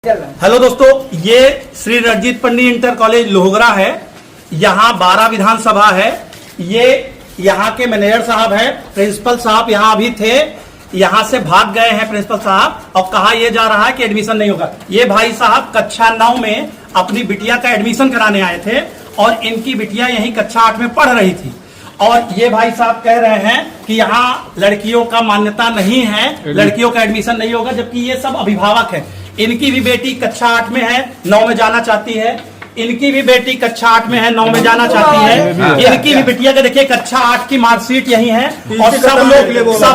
Hello दोस्तों, ये श्री रणजीत पंडित inter college लोहगरा है। यहाँ 12 विधानसभा है। ये यहाँ के मैनेजर साहब है। प्रिंसिपल साहब यहाँ अभी थे, यहाँ से भाग गए हैं प्रिंसिपल साहब, और कहा यह जा रहा है कि एडमिशन नहीं होगा। ये भाई साहब कक्षा 9 में अपनी बिटिया का एडमिशन कराने आए थे और इनकी बिटिया यही कक्षा 8 में पढ़ रही थी। और ये भाई साहब कह रहे हैं कि यहाँ लड़कियों का मान्यता नहीं है, लड़कियों का एडमिशन नहीं होगा, जबकि ये सब अभिभावक हैं। इनकी भी बेटी कक्षा 8 में है, 9 में जाना चाहती है। इनकी भी बेटी कक्षा 8 में है, 9 में जाना चाहती है। इनकी भी बिटिया का देखिए कक्षा 8 की मार्कशीट यही है और सब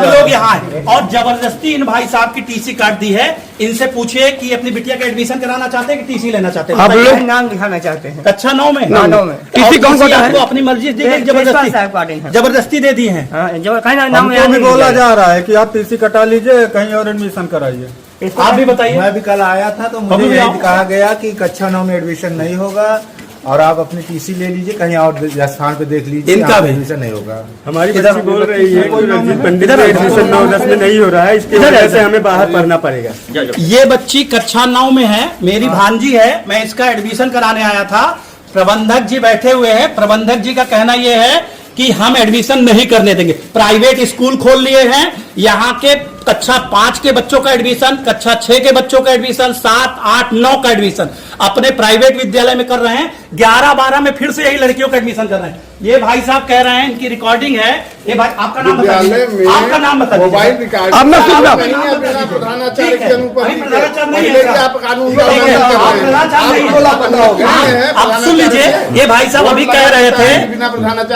लोग यहाँ हैं। और जबरदस्ती इन भाई साहब की टीसी काट दी है। इनसे पूछिए कि अपनी बिटिया का एडमिशन कराना चाहते हैं कि टीसी लेना चाहते हैं। आप लोग नाम दिखाना चाहते हैं कक्षा 9 में टीसी कौन सा है? अपनी मर्जी जबरदस्ती दे दी है। हमको भी बोला जा रहा है कि आप टीसी कटा लीजिए, कहीं और एडमिशन कराइए। आप भी बताइए। मैं भी कल आया था तो मुझे यही कहा गया कि कक्षा 9 में एडमिशन नहीं होगा और आप अपनी टीसी ले लीजिए, कहीं और स्थान पे देख लीजिए, इनका भी एडमिशन नहीं होगा। हमारी बच्ची बोल रही है कि रणजीत पंडित में एडमिशन 9-10 में नहीं हो रहा है, इसकी वजह से हमें बाहर पढ़ना पड़ेगा। ये बच्ची कक्षा 9 में है, मेरी भांजी है। मैं इसका एडमिशन कराने आया था। प्रबंधक जी बैठे हुए हैं। प्रबंधक जी का कहना यह है कि हम एडमिशन नहीं करने देंगे। प्राइवेट स्कूल खोल लिए हैं। यहाँ के कक्षा 5 के बच्चों का एडमिशन, कक्षा 6 के बच्चों का एडमिशन, 7, 8, 9 का एडमिशन अपने प्राइवेट विद्यालय में कर रहे हैं। 11, 12 में फिर से यही लड़कियों का एडमिशन कर रहे हैं। ये भाई साहब कह रहे हैं, इनकी रिकॉर्डिंग है। ये भाई आपका नाम बता दीजिए। आपका नाम बता दीजिए। अब मैं सुन रहा प्रधानाचार्य के अनुपस्थित नहीं है। आप सुन लीजिए। ये भाई साहब अभी कह रहे थे,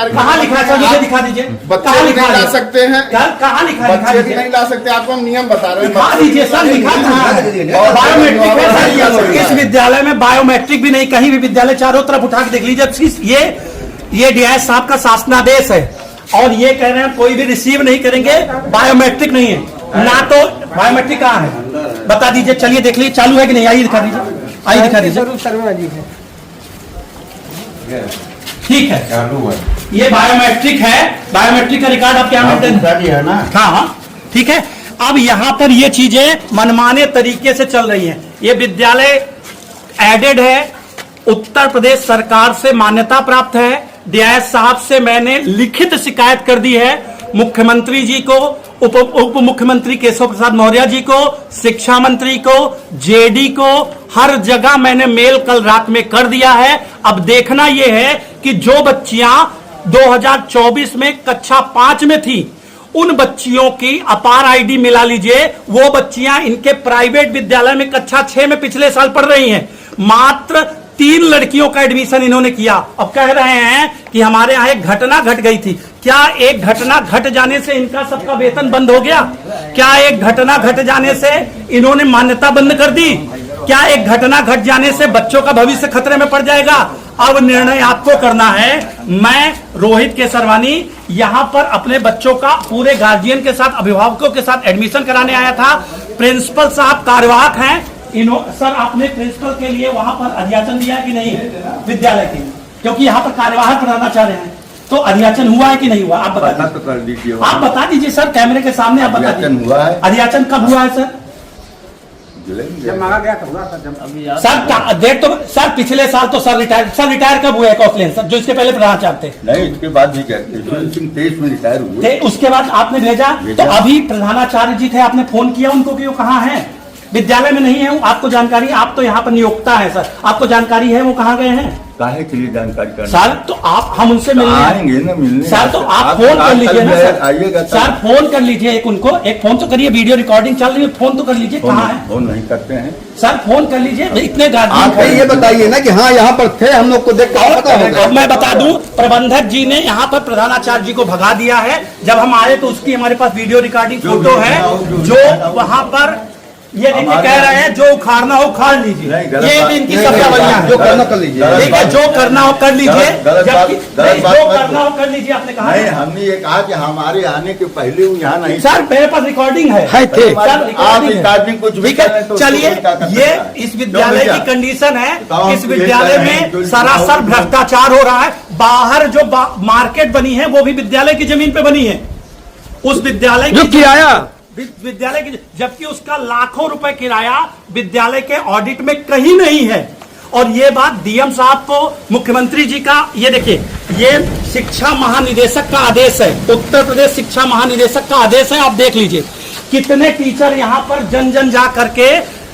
कहाँ लिखा है? मुझे दिखा दीजिए। बच्चे नहीं ला सकते हैं, कहाँ लिखा है? बच्चे भी नहीं ला सकते। आपको हम नियम बता रहे हैं। दिखा दीजिए सर, लिखा कहाँ है? बायोमेट्रिक है। इस विद्यालय में बायोमेट्रिक भी नहीं। कहीं भी विद्यालय चारों तरफ उठा के देख लीजिए। ये डीआईएस साहब का शासनादेश है और ये कह रहे हैं कोई भी रिसीव नहीं करेंगे, बायोमेट्रिक नहीं है ना। तो बायोमेट्रिक कहाँ है बता दीजिए। चलिए देख लीजिए चालू है कि नहीं। आइए दिखा दीजिए, आइए दिखा दीजिए। ठीक है, ये बायोमेट्रिक है। बायोमेट्रिक का रिकॉर्ड आपके यहाँ है ना? हाँ, ठीक है। अब यहाँ पर ये चीजें मनमाने तरीके से चल रही हैं। ये विद्यालय एडेड है, उत्तर प्रदेश सरकार से मान्यता प्राप्त है। डीआईएस साहब से मैंने लिखित शिकायत कर दी है, मुख्यमंत्री जी को, उप मुख्यमंत्री केशव प्रसाद मौर्य जी को, शिक्षा मंत्री को, जेडी को, हर जगह मैंने मेल कल रात में कर दिया है। अब देखना यह है कि जो बच्चियां 2024 में कक्षा 5 में थी, उन बच्चियों की अपार आईडी मिला लीजिए। वो बच्चियां इनके प्राइवेट विद्यालय में कक्षा 6 में पिछले साल पढ़ रही हैं। मात्र 3 लड़कियों का एडमिशन इन्होंने किया। अब कह रहे हैं कि हमारे यहाँ एक घटना घट गई थी। क्या एक घटना घट जाने से इनका सबका वेतन बंद हो गया? क्या एक घटना घट जाने से इन्होंने मान्यता बंद कर दी? क्या एक घटना घट जाने से बच्चों का भविष्य खतरे में पड़ जाएगा? अब निर्णय आपको करना है। मैं रोहित केसरवानी यहाँ पर अपने बच्चों का पूरे गार्जियन के साथ, अभिभावकों के साथ एडमिशन कराने आया था। प्रिंसिपल साहब कार्यवाहक हैं। सर, आपने प्रिंसिपल के लिए वहां पर अध्याचन दिया कि नहीं विद्यालय की? क्योंकि यहाँ पर कार्यवाहक प्राचार्य हैं, तो अध्याचन हुआ है कि नहीं हुआ? आप बता दीजिए। आप बता दीजिए सर, कैमरे के सामने आप बता दीजिए। अध्याचन कब हुआ है सर? जब मांगा गया था सर डेट तो सर पिछले साल तो सर रिटायर कब हुआ है कौशलेन सर, जो इसके पहले प्रधानाचार्य थे? नहीं, इसके बाद भी कहते 23 में रिटायर हुए। उसके बाद आपने भेजा। तो अभी प्रधानाचार्य जी थे, आपने फोन किया उनको कि वो कहाँ है? विद्यालय में नहीं है। आपको जानकारी, आप तो यहाँ पर नियोक्ता है सर, आपको जानकारी है वो कहाँ गए हैं? काहे के लिए जानकारी करना? सर तो आप, हम उनसे मिलने आएंगे ना मिलने। सर तो आप फोन कर लीजिए ना सर। आइएगा सर, फोन कर लीजिए एक उनको, एक फोन तो करिए, वीडियो रिकॉर्डिंग चल रही है, फोन तो कर लीजिए। कहाँ है? फोन नहीं करते हैं सर, फोन कर लीजिए। इतने आप ये बताइए ना कि हाँ यहाँ पर थे, हम लोग को देख कर। अब मैं बता दूं, प्रबंधक जी ने यहाँ पर प्रधानाचार्य जी को भगा दिया है। जब हम आए तो उसकी हमारे पास वीडियो रिकॉर्डिंग फोटो है। जो वहां पर ये देखिए कह रहे हैं जो उखाड़ना हो उखाड़ लीजिए। ये भी इनकी शब्दावलियां हैं। जो करना कर लीजिए। ठीक है, जो करना हो कर लीजिए। जो करना हो कर लीजिए। आपने कहा नहीं, हमने ये कहा कि हमारे आने के पहले यहाँ नहीं। सर, मेरे पास रिकॉर्डिंग है। आप रिकॉर्डिंग कुछ भी करें तो चलिए, ये इस विद्यालय की कंडीशन है। इस विद्यालय में सरासर भ्रष्टाचार हो रहा है। बाहर जो मार्केट बनी है वो भी विद्यालय की जमीन पे बनी है। उस विद्यालय जो किराया विद्यालय की, जबकि उसका लाखों रुपए किराया विद्यालय के ऑडिट में कहीं नहीं है। और ये बात डीएम साहब को, मुख्यमंत्री जी का, ये देखिए, ये शिक्षा महानिदेशक का आदेश है, उत्तर प्रदेश शिक्षा महानिदेशक का आदेश है। आप देख लीजिए कितने टीचर यहाँ पर जन जन जा करके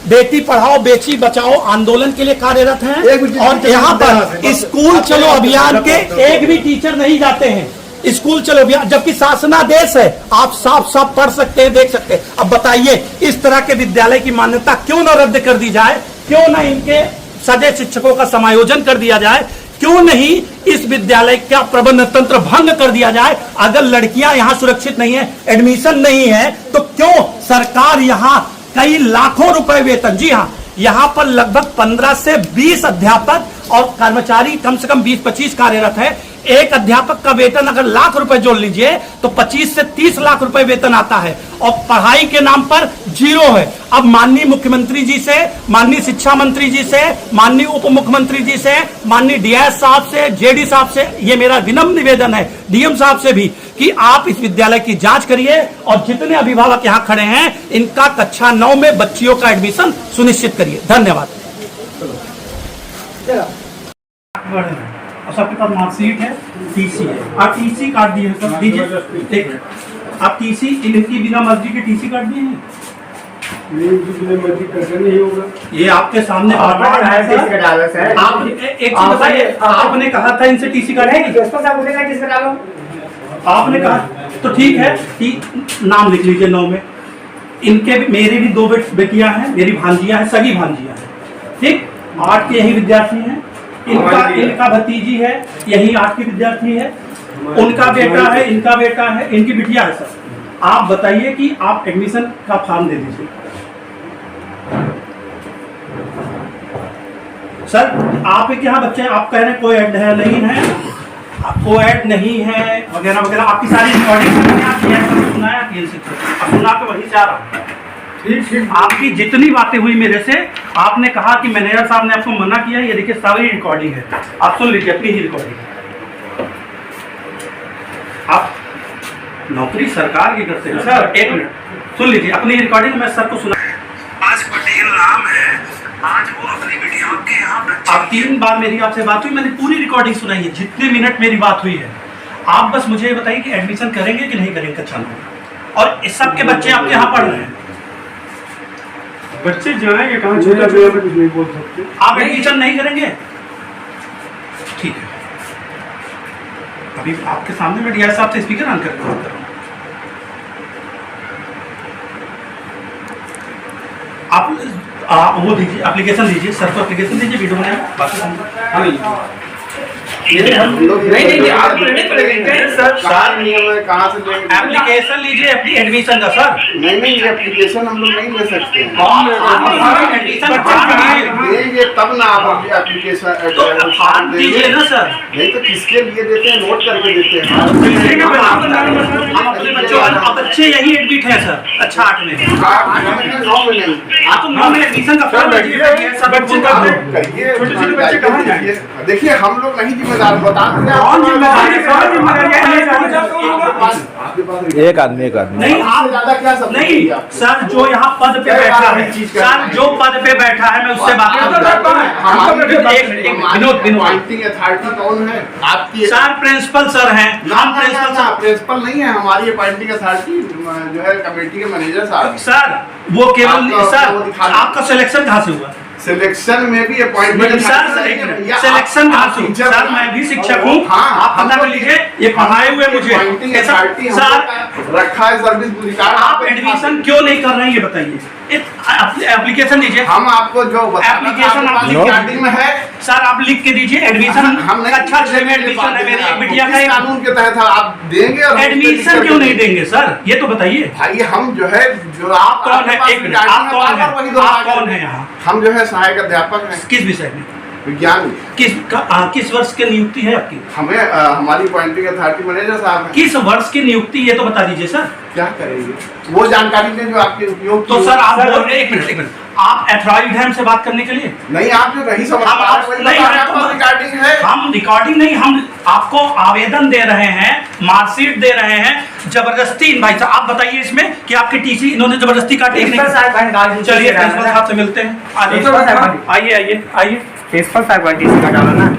बेटी पढ़ाओ बेटी बचाओ आंदोलन के लिए कार्यरत हैं। और यहाँ पर स्कूल चलो अभियान के एक भी टीचर नहीं जाते हैं। स्कूल चलो अभियान, जबकि शासनादेश है, आप साफ साफ पढ़ सकते हैं, देख सकते हैं। अब बताइए इस तरह के विद्यालय की मान्यता क्यों न रद्द कर दी जाए, क्यों न इनके सजै शिक्षकों का समायोजन कर दिया जाए, क्यों नहीं इस विद्यालय का प्रबंध तंत्र भंग कर दिया जाए। अगर लड़कियां यहां सुरक्षित नहीं है, एडमिशन नहीं है, तो क्यों सरकार यहां कई लाखों रुपए वेतन, जी हां, यहां पर लगभग 15 से 20 अध्यापक और कर्मचारी कम से कम 20-25 कार्यरत है। एक अध्यापक का वेतन अगर लाख रुपए जोड़ लीजिए तो 25 से 30 लाख रुपए वेतन आता है, और पढ़ाई के नाम पर जीरो है। अब माननीय मुख्यमंत्री जी से, माननीय शिक्षा मंत्री जी से, माननीय उप मुख्यमंत्री जी से, माननीय डीएस साहब से, जेडी साहब से ये मेरा विनम्र निवेदन है, डीएम साहब से भी, कि आप इस विद्यालय की जांच करिए और जितने अभिभावक यहाँ खड़े हैं इनका कक्षा 9 में बच्चियों का एडमिशन सुनिश्चित करिए। धन्यवाद। और सबके पास मार्कशीट है, टीसी है, आप टीसी काट दिए सर, दीजिए एक, आप टीसी, इनकी बिना मर्जी के टीसी काट दिए हैं। नहीं होगा, ये आपके सामने आप एक चीज बताइए, आपने कहा था इनसे टीसी काटेंगे, आपने कहा तो ठीक है, नाम लिख लीजिए 9 में। इनके मेरे भी 2 बेटियां हैं, मेरी भांजियां हैं, सगी भांजियां हैं, ठीक, 8 के यही विद्यार्थी हैं। इनका भतीजी है, यही 8 की विद्यार्थी है, उनका बेटा है, इनका बेटा है, इनकी बिटिया है। सर आप बताइए कि आप एडमिशन का फॉर्म दे दीजिए। सर आप एक यहाँ बच्चे, आप कह रहे हैं कोई ऐड है, नहीं है, आपको ऐड नहीं है वगैरह वगैरह, आपकी सारी रिकॉर्डिंग सुनाया सुना के वही जा रहा हूँ। आपकी जितनी बातें हुई मेरे से, आपने कहा कि मैनेजर साहब ने आपको मना किया, ये देखिए सारी रिकॉर्डिंग है, आप सुन लीजिए, अपनी ही रिकॉर्डिंग। आप नौकरी सरकार की करते हैं सर, एक मिनट सुन लीजिए अपनी रिकॉर्डिंग, मैं सर को सुना। आज पटेल नाम है, आज वो अपनी बेटियों के यहाँ, आप 3 बार मेरी आपसे बात हुई, मैंने पूरी रिकॉर्डिंग सुनाई है, जितने मिनट मेरी बात हुई है। आप बस मुझे ये बताइए कि एडमिशन करेंगे कि नहीं करेंगे कक्षा में, और इस सब के बच्चे आपके यहाँ पढ़ रहे हैं। बच्चे जाएंगे कहाँ, छोटा कुछ नहीं बोल सकते। आप एडमिशन नहीं करेंगे, ठीक है। अभी आपके सामने मैं डीआई साहब से स्पीकर ऑन करके बात कर रहा हूँ। आप वो दीजिए, एप्लीकेशन दीजिए, सर को एप्लीकेशन दीजिए, वीडियो बनाए बाकी नहीं आप कहाँ से लेंगे एप्लीकेशन लीजिए अपनी एडमिशन का सर। नहीं एप्लीकेशन हम लोग नहीं ले सकते हैं, देंगे तब ना आप एप्लीकेशन दीजिए ना सर। नहीं तो किसके लिए देते हैं, नोट करके देते हैं। हम अपने बच्चों, बच्चे यही एडमिट है सर, अच्छा 8 में, 9 में नहीं, आप 9 में एडमिशन का फॉर्म छोटे बच्चे कहाँ जाएंगे। देखिए हम लोग नहीं जिम्मेदार, बता एक आदमी नहीं, आप ज्यादा क्या सब नहीं सर, जो यहाँ पद पे बैठा है, सर जो पद पे बैठा है मैं उससे बात करता हूँ। अथॉरिटी कौन है आपकी? सर प्रिंसिपल सर हैं, हम प्रिंसिपल नहीं है, हमारी अपॉइंटिंग अथॉरिटी जो है कमेटी के मैनेजर साहब। सर वो केवल सर आपका सिलेक्शन कहाँ से हुआ? सिलेक्शन में भी अपॉइंटमेंट सिलेक्शन कहाँ से? सर मैं भी शिक्षक हूँ, आप पता कर लीजिए, ये पढ़ाए हुए मुझे सर रखा है सर्विस। आप एडमिशन क्यों नहीं कर रहे हैं ये बताइए, एप्लीकेशन दीजिए। हम आपको जो एप्लीकेशन में है सर, आप लिख के दीजिए एडमिशन। हम अच्छा एडमिशन है मेरी बिटिया का, कानून के तहत आप देंगे, एडमिशन क्यों नहीं देंगे सर, ये तो बताइए भाई। हम जो है, जो आप कौन है, एक मिनट, आप कौन है, आप कौन है यहाँ? हम जो है सहायक अध्यापक हैं। किस विषय में? विज्ञान। किस वर्ष की नियुक्ति है आपकी? हमें हमारी अपॉइंटिंग अथॉरिटी मैनेजर साहब है। किस वर्ष की नियुक्ति ये तो बता दीजिए सर। क्या करेंगे वो जानकारी दें जो आपके उपयोग तो सर आप बोल रहे, एक मिनट, आप एथॉराइज्ड हैं हमसे बात करने के लिए? नहीं, आप जो नहीं समझ पा रहे वही बता रहे हैं, आपको रिकॉर्डिंग है। हम रिकॉर्डिंग नहीं, हम आपको आवेदन दे रहे हैं, मार्कशीट दे रहे हैं, जबरदस्ती। भाई साहब आप बताइए इसमें कि आपकी टीसी इन्होंने जबरदस्ती काटी। चलिए प्रिंसिपल साहब से मिलते हैं। आइए आइए आइए। प्रिंसिपल साहब का टीसी का डाला ना।